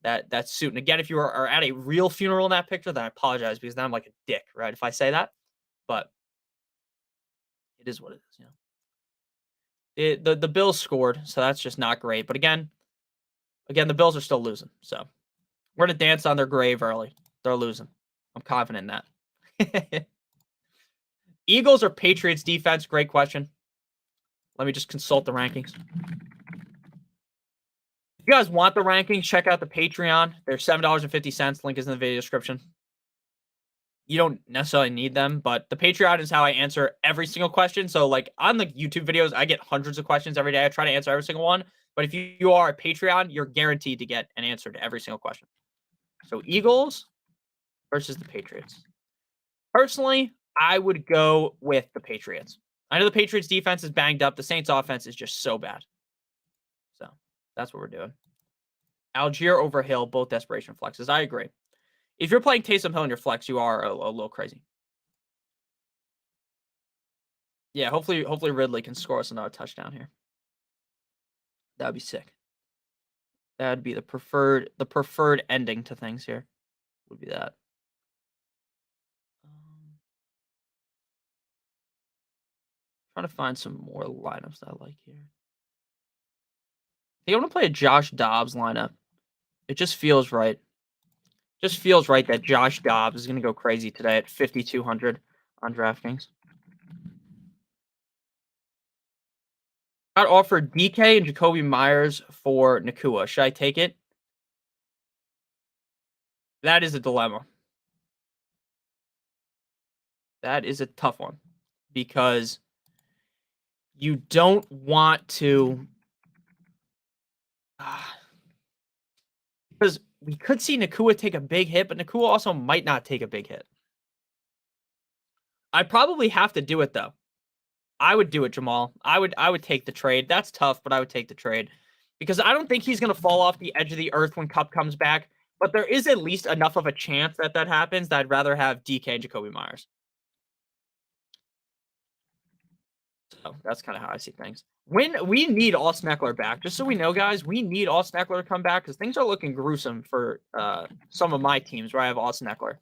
that suit. And again, if you are at a real funeral in that picture, then I apologize because then I'm like a dick, right? If I say that, but it is what it is. The Bills scored, so that's just not great. But again, the Bills are still losing, so we're gonna dance on their grave early. They're losing. I'm confident in that. Eagles or Patriots defense? Great question. Let me just consult the rankings. If you guys want the rankings, check out the Patreon. They're $7.50. Link is in the video description. You don't necessarily need them, but the Patreon is how I answer every single question. So like on the YouTube videos, I get hundreds of questions every day. I try to answer every single one. But if you are a Patreon, you're guaranteed to get an answer to every single question. So Eagles versus the Patriots. Personally, I would go with the Patriots. I know the Patriots defense is banged up. The Saints offense is just so bad. So that's what we're doing. Algier over Hill, both desperation flexes. I agree. If you're playing Taysom Hill in your flex, you are a little crazy. Yeah, hopefully Ridley can score us another touchdown here. That would be sick. That would be the preferred ending to things here. Would be that. Trying to find some more lineups that I like here. I think I'm gonna play a Josh Dobbs lineup. It just feels right. Just feels right that Josh Dobbs is gonna go crazy today at 5,200 on DraftKings. Got offered DK and Jacoby Myers for Nakua. Should I take it? That is a dilemma. That is a tough one because you don't want to. Because we could see Nakua take a big hit, but Nakua also might not take a big hit. I probably have to do it though. I would do it, Jamal. I would take the trade. That's tough, but I would take the trade because I don't think he's going to fall off the edge of the earth when Cup comes back. But there is at least enough of a chance that that happens that I'd rather have DK and Jacoby Myers. So that's kind of how I see things. When we need Austin Eckler back, just so we know, guys, we need Austin Eckler to come back because things are looking gruesome for some of my teams where I have Austin Eckler.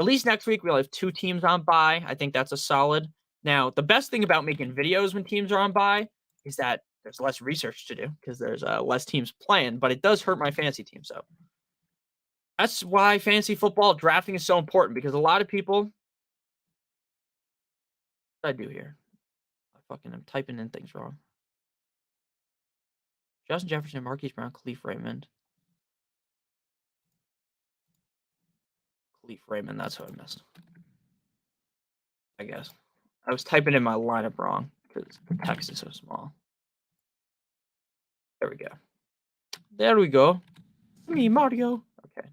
At least next week we'll have 2 teams on bye. I think that's a solid. Now, the best thing about making videos when teams are on bye is that there's less research to do because there's less teams playing, but it does hurt my fantasy team. So that's why fantasy football drafting is so important because a lot of people. What did I do here? I'm typing in things wrong. Justin Jefferson, Marquise Brown, Khalif Raymond. Khalif Raymond, that's who I missed. I guess. I was typing in my lineup wrong because the text is so small. There we go. There we go. Me, Mario. Okay.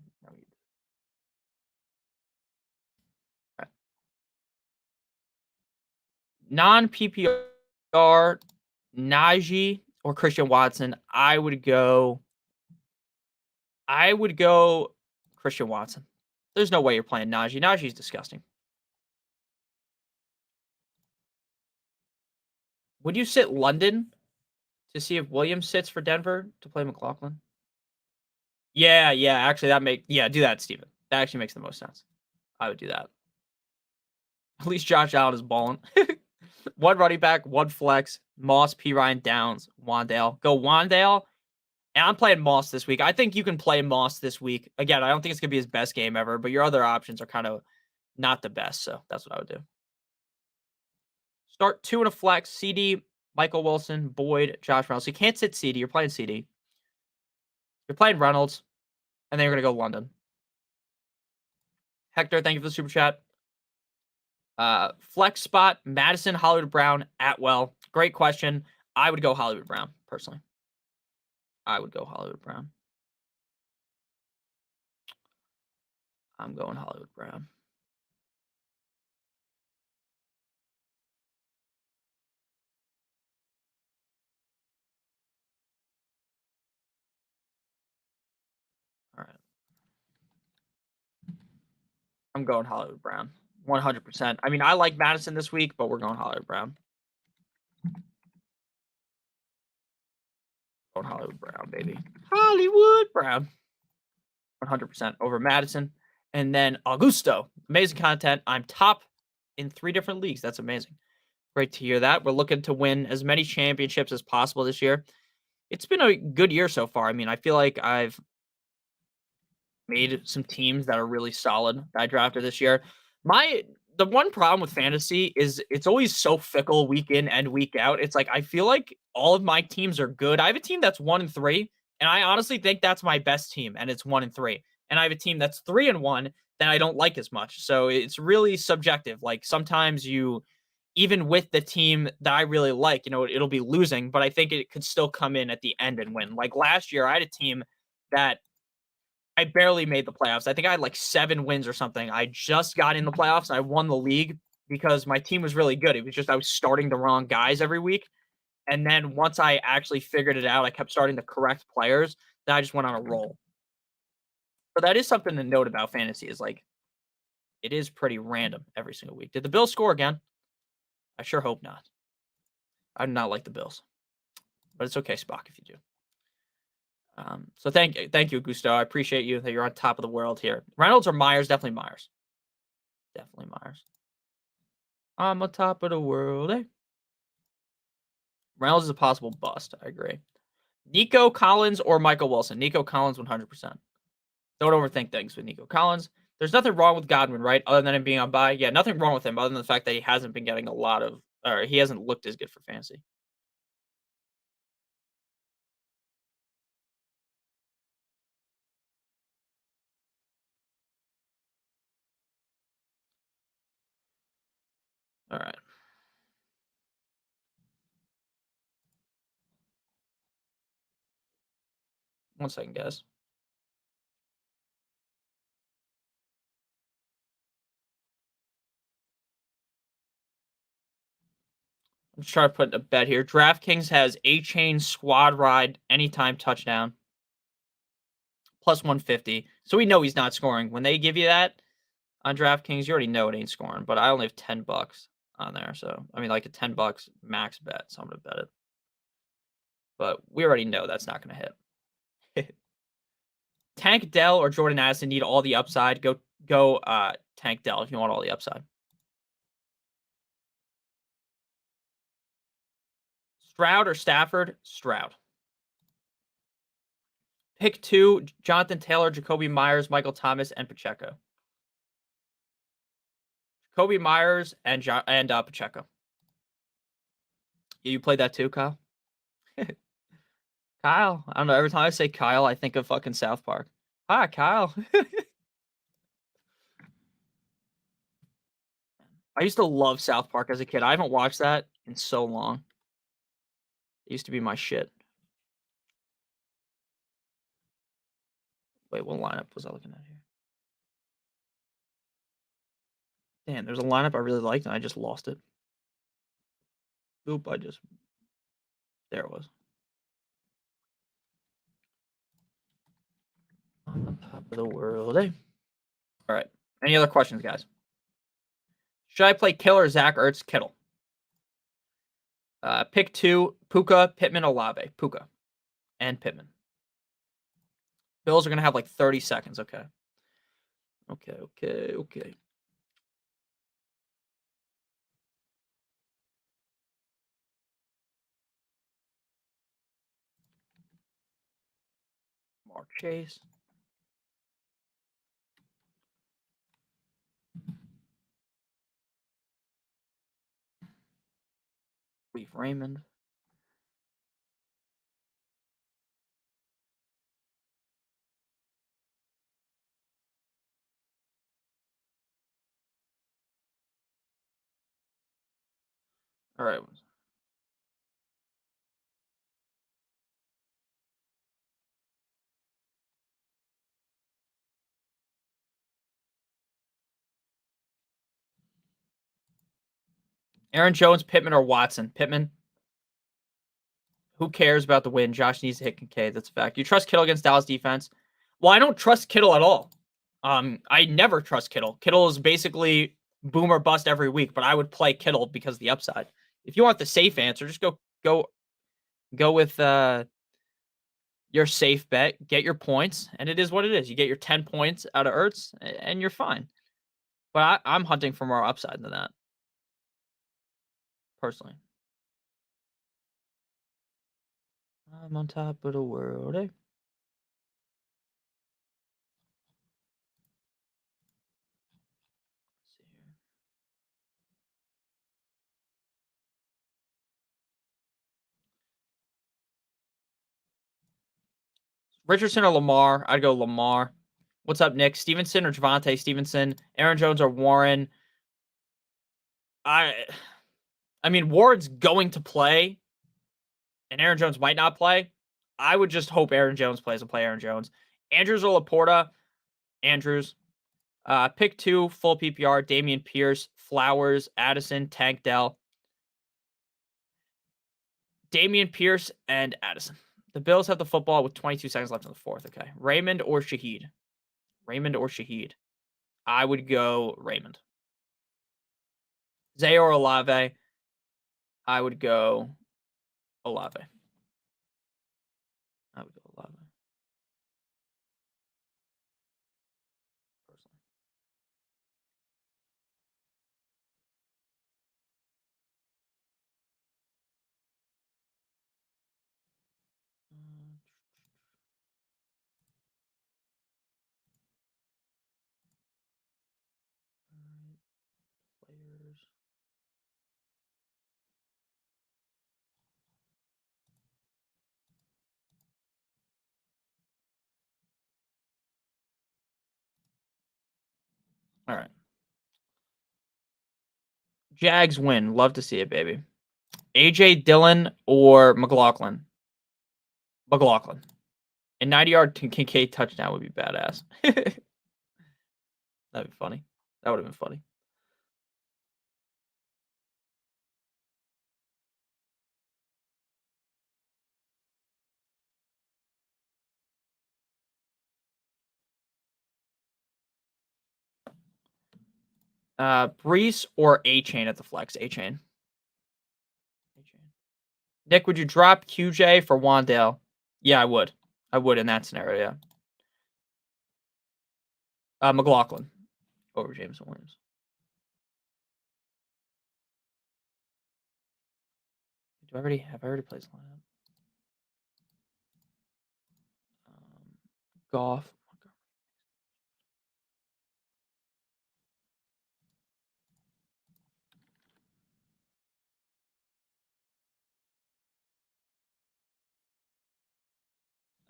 Right. Non-PPR, Najee or Christian Watson. I would go Christian Watson. There's no way you're playing Najee. Najee's disgusting. Would you sit London to see if Williams sits for Denver to play McLaughlin? Yeah. Actually, do that, Steven. That actually makes the most sense. I would do that. At least Josh Allen is balling. 1 running back, 1 flex, Moss, P. Ryan, Downs, Wandale. Go Wandale. And I'm playing Moss this week. I think you can play Moss this week. Again, I don't think it's going to be his best game ever, but your other options are kind of not the best. So that's what I would do. Start 2 in a flex. CD, Michael Wilson, Boyd, Josh Reynolds. So you can't sit CD. You're playing CD. You're playing Reynolds. And then you're going to go London. Hector, thank you for the super chat. Flex spot, Madison, Hollywood Brown, Atwell. Great question. I would go Hollywood Brown, personally. I would go Hollywood Brown. I'm going Hollywood Brown. All right. I'm going Hollywood Brown. 100%. I mean, I like Madison this week, but we're going Hollywood Brown. Going Hollywood Brown, baby. Hollywood Brown. 100% over Madison. And then Augusto. Amazing content. I'm top in 3 different leagues. That's amazing. Great to hear that. We're looking to win as many championships as possible this year. It's been a good year so far. I mean, I feel like I've made some teams that are really solid that I drafted this year. The one problem with fantasy is it's always so fickle week in and week out. It's like I feel like all of my teams are good. I have a team that's 1-3, and I honestly think that's my best team, and it's 1-3. And I have a team that's 3-1 that I don't like as much. So it's really subjective. Like sometimes even with the team that I really like, it'll be losing, but I think it could still come in at the end and win. Like last year, I had a team that I barely made the playoffs. I think I had like 7 wins or something. I just got in the playoffs and I won the league because my team was really good. It was just I was starting the wrong guys every week. And then once I actually figured it out, I kept starting the correct players. Then I just went on a roll. But that is something to note about fantasy is like it is pretty random every single week. Did the Bills score again? I sure hope not. I do not like the Bills. But it's okay, Spock, if you do. So thank you, Gusto. I appreciate you that you're on top of the world here. Reynolds or Myers? Definitely Myers. Definitely Myers. I'm on top of the world, eh? Reynolds is a possible bust. I agree. Nico Collins or Michael Wilson? Nico Collins 100%. Don't overthink things with Nico Collins. There's nothing wrong with Godwin, right? Other than him being on bye. Yeah, nothing wrong with him other than the fact that he hasn't been getting a lot of, or he hasn't looked as good for fantasy. All right. One second, guys. I'm just trying to put a bet here. DraftKings has A-Chain squad ride anytime touchdown plus 150. So we know he's not scoring. When they give you that on DraftKings, you already know it ain't scoring. But I only have $10 on there. So, I mean, like a $10 max bet. So I'm going to bet it. But we already know that's not going to hit. Tank Dell or Jordan Addison need all the upside. Go Tank Dell if you want all the upside. Stroud or Stafford? Stroud. Pick 2, Jonathan Taylor, Jacoby Myers, Michael Thomas, and Pacheco. Jacoby Myers and Pacheco. You played that too, Kyle? Kyle. I don't know. Every time I say Kyle, I think of fucking South Park. Hi, Kyle. I used to love South Park as a kid. I haven't watched that in so long. It used to be my shit. Wait, what lineup was I looking at here? Damn, there's a lineup I really liked and I just lost it. Oop, there it was. On top of the world, eh? All right. Any other questions, guys? Should I play Kittle or Zach Ertz? Kittle. Pick 2, Puka, Pittman, Olave. Puka and Pittman. Bills are going to have like 30 seconds. Okay. Okay. Mark Chase. Leaf Raymond. All right. Aaron Jones, Pittman, or Watson? Pittman. Who cares about the win? Josh needs to hit Kincaid. That's a fact. You trust Kittle against Dallas defense? Well, I don't trust Kittle at all. I never trust Kittle. Kittle is basically boom or bust every week, but I would play Kittle because of the upside. If you want the safe answer, just go with your safe bet, get your points, and it is what it is. You get your 10 points out of Ertz, and you're fine. But I'm hunting for more upside than that, personally. I'm on top of the world, eh? Richardson or Lamar? I'd go Lamar. What's up, Nick? Stevenson or Javonte Stevenson? Aaron Jones or Warren? I mean, Ward's going to play, and Aaron Jones might not play. I would just hope Aaron Jones plays and play Aaron Jones. Andrews or Laporta? Andrews. Pick 2, full PPR. Dameon Pierce, Flowers, Addison, Tank Dell. Dameon Pierce and Addison. The Bills have the football with 22 seconds left in the fourth. Okay. Raymond or Shaheed? Raymond or Shaheed? I would go Raymond. Zay or Olave? I would go Olave. I would go Olave. Personally. All right. Jags win. Love to see it, baby. AJ Dillon or McLaughlin? McLaughlin. A 90-yard Kincaid touchdown would be badass. That'd be funny. That would have been funny. Brees or A-Chain at the flex? A-Chain. Nick, would you drop QJ for Wandale? Yeah, I would. I would in that scenario, yeah. McLaughlin over Jameson Williams. Have I already played this lineup? Goff.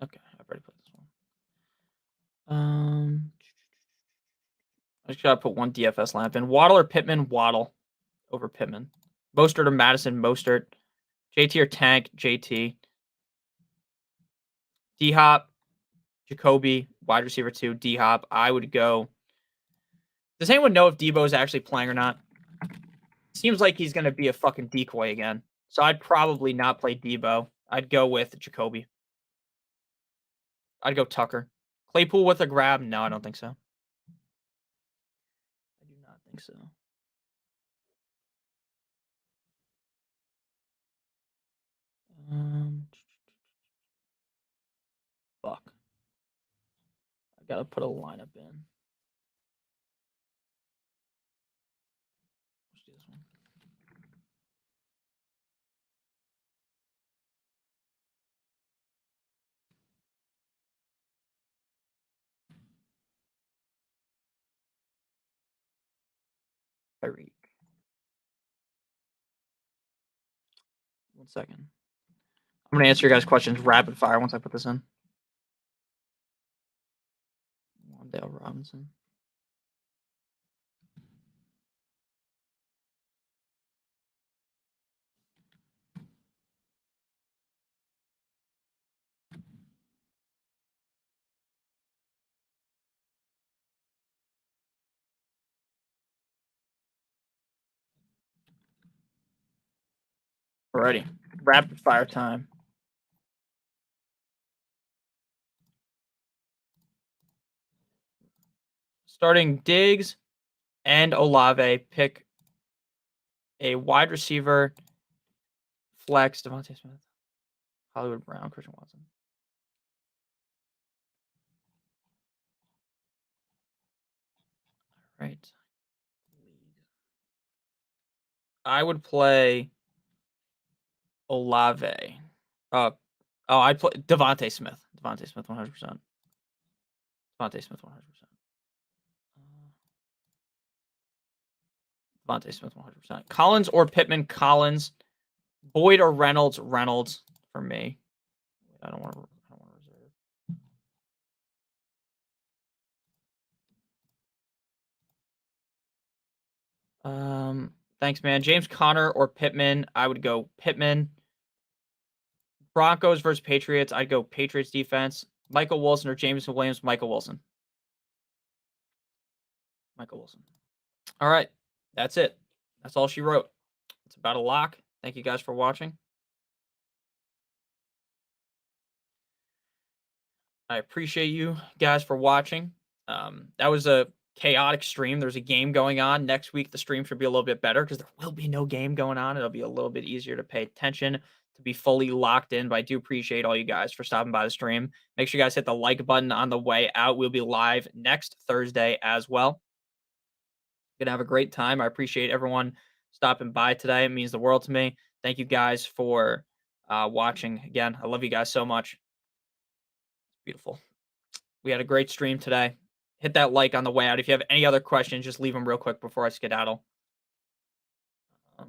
Okay, I've already played this one. I just gotta put one DFS lineup in. Waddle or Pittman? Waddle over Pittman. Mostert or Madison? Mostert. JT or Tank? JT. D-Hop, Jacoby, wide receiver 2, D-Hop. I would go. Does anyone know if Debo is actually playing or not? Seems like he's going to be a fucking decoy again. So I'd probably not play Debo. I'd go with Jacoby. I'd go Tucker. Claypool with a grab? No, I don't think so. I do not think so. Fuck. I gotta put a lineup in. Let's do this one. Tyreek. 1 second. I'm gonna answer your guys' questions rapid fire once I put this in. Wandale Robinson. Alrighty. Rapid fire time. Starting Diggs and Olave, pick a wide receiver, flex, Devontae Smith, Hollywood Brown, Christian Watson. All right. I would play Olave. I'd play Devontae Smith. Devontae Smith 100%. Devontae Smith 100%. Devontae Smith 100%. Collins or Pittman? Collins. Boyd or Reynolds? Reynolds for me. I don't want to reserve. Thanks, man. James Conner or Pittman? I would go Pittman. Broncos versus Patriots. I'd go Patriots defense. Michael Wilson or Jameson Williams? Michael Wilson. Michael Wilson. All right. That's it. That's all she wrote. It's about a lock. Thank you guys for watching. I appreciate you guys for watching. That was a chaotic stream. There's a game going on. Next week, the stream should be a little bit better because there will be no game going on. It'll be a little bit easier to pay attention, to be fully locked in. But I do appreciate all you guys for stopping by the stream. Make sure you guys hit the like button on the way out. We'll be live next Thursday as well. Gonna have a great time. I appreciate everyone stopping by today. It means the world to me. Thank you guys for watching. Again, I love you guys so much. Beautiful. We had a great stream today. Hit that like on the way out. If you have any other questions, just leave them real quick before I skedaddle. I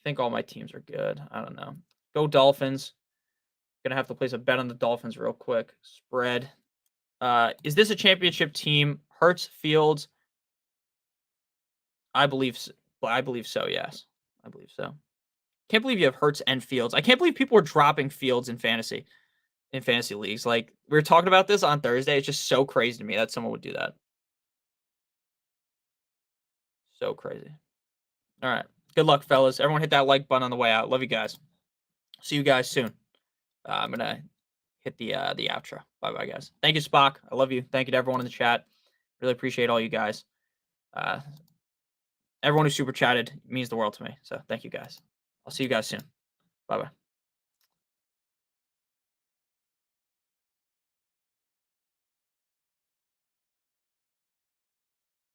think all my teams are good. I don't know. Go Dolphins. Gonna have to place a bet on the Dolphins real quick. Spread. Is this a championship team? Hurts, Fields, I believe so, yes. I believe so. Can't believe you have Hurts and Fields. I can't believe people are dropping Fields in fantasy leagues. Like, we were talking about this on Thursday. It's just so crazy to me that someone would do that. So crazy. All right. Good luck, fellas. Everyone hit that like button on the way out. Love you guys. See you guys soon. I'm gonna hit the outro. Bye bye, guys. Thank you, Spock. I love you. Thank you to everyone in the chat. Really appreciate all you guys. Uh, everyone who super chatted means the world to me. So thank you guys. I'll see you guys soon. Bye bye.